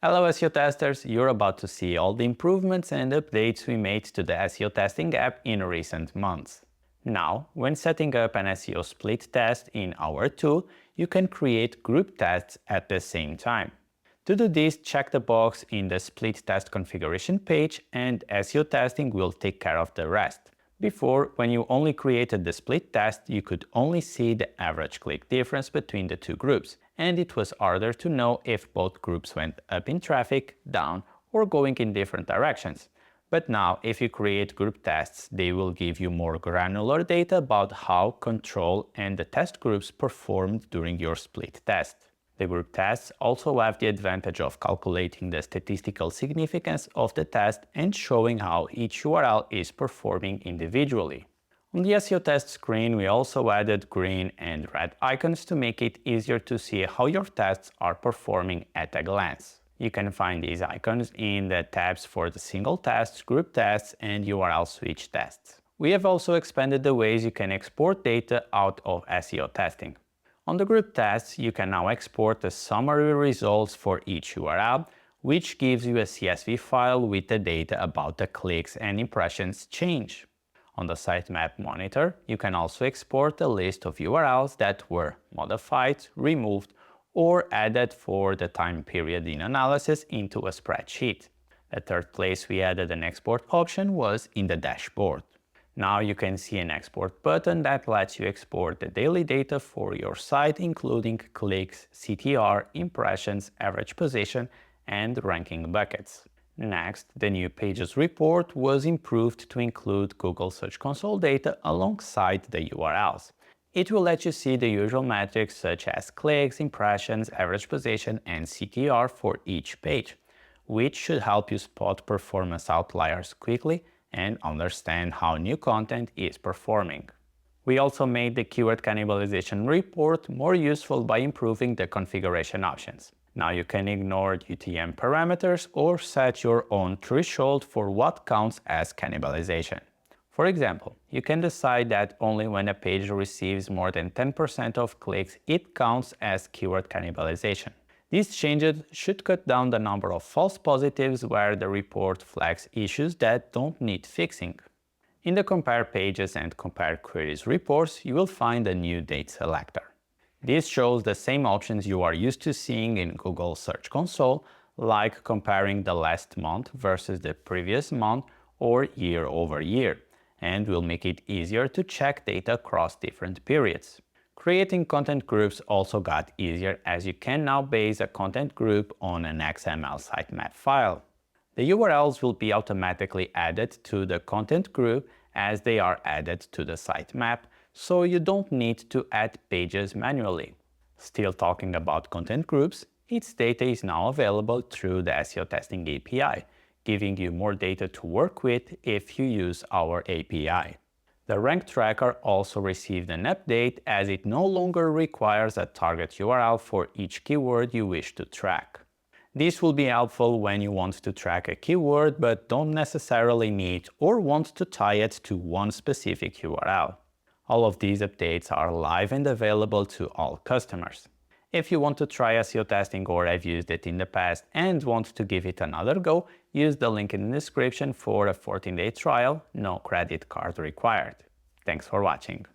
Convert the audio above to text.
Hello SEO testers, you're about to see all the improvements and updates we made to the SEO testing app in recent months. Now, when setting up an SEO split test in our tool, you can create group tests at the same time. To do this, check the box in the split test configuration page and SEO testing will take care of the rest. Before, when you only created the split test, you could only see the average click difference between the two groups, and it was harder to know if both groups went up in traffic, down, or going in different directions. But now, if you create group tests, they will give you more granular data about how control and the test groups performed during your split test. The group tests also have the advantage of calculating the statistical significance of the test and showing how each URL is performing individually. On the SEO test screen, we also added green and red icons to make it easier to see how your tests are performing at a glance. You can find these icons in the tabs for the single tests, group tests, and URL switch tests. We have also expanded the ways you can export data out of SEO testing. On the group tests, you can now export the summary results for each URL, which gives you a CSV file with the data about the clicks and impressions change. On the sitemap monitor, you can also export a list of URLs that were modified, removed, or added for the time period in analysis into a spreadsheet. The third place we added an export option was in the dashboard. Now you can see an export button that lets you export the daily data for your site, including clicks, CTR, impressions, average position, and ranking buckets. Next, the new Pages report was improved to include Google Search Console data alongside the URLs. It will let you see the usual metrics such as clicks, impressions, average position, and CTR for each page, which should help you spot performance outliers quickly and understand how new content is performing. We also made the keyword cannibalization report more useful by improving the configuration options. Now you can ignore UTM parameters or set your own threshold for what counts as cannibalization. For example, you can decide that only when a page receives more than 10% of clicks, it counts as keyword cannibalization. These changes should cut down the number of false positives where the report flags issues that don't need fixing. In the Compare Pages and Compare Queries reports, you will find a new date selector. This shows the same options you are used to seeing in Google Search Console, like comparing the last month versus the previous month or year over year, and will make it easier to check data across different periods. Creating content groups also got easier as you can now base a content group on an XML sitemap file. The URLs will be automatically added to the content group as they are added to the sitemap, so you don't need to add pages manually. Still talking about content groups, its data is now available through the SEO Testing API, giving you more data to work with if you use our API. The rank tracker also received an update as it no longer requires a target URL for each keyword you wish to track. This will be helpful when you want to track a keyword but don't necessarily need or want to tie it to one specific URL. All of these updates are live and available to all customers. If you want to try SEO testing or have used it in the past and want to give it another go, use the link in the description for a 14-day trial, no credit card required. Thanks for watching.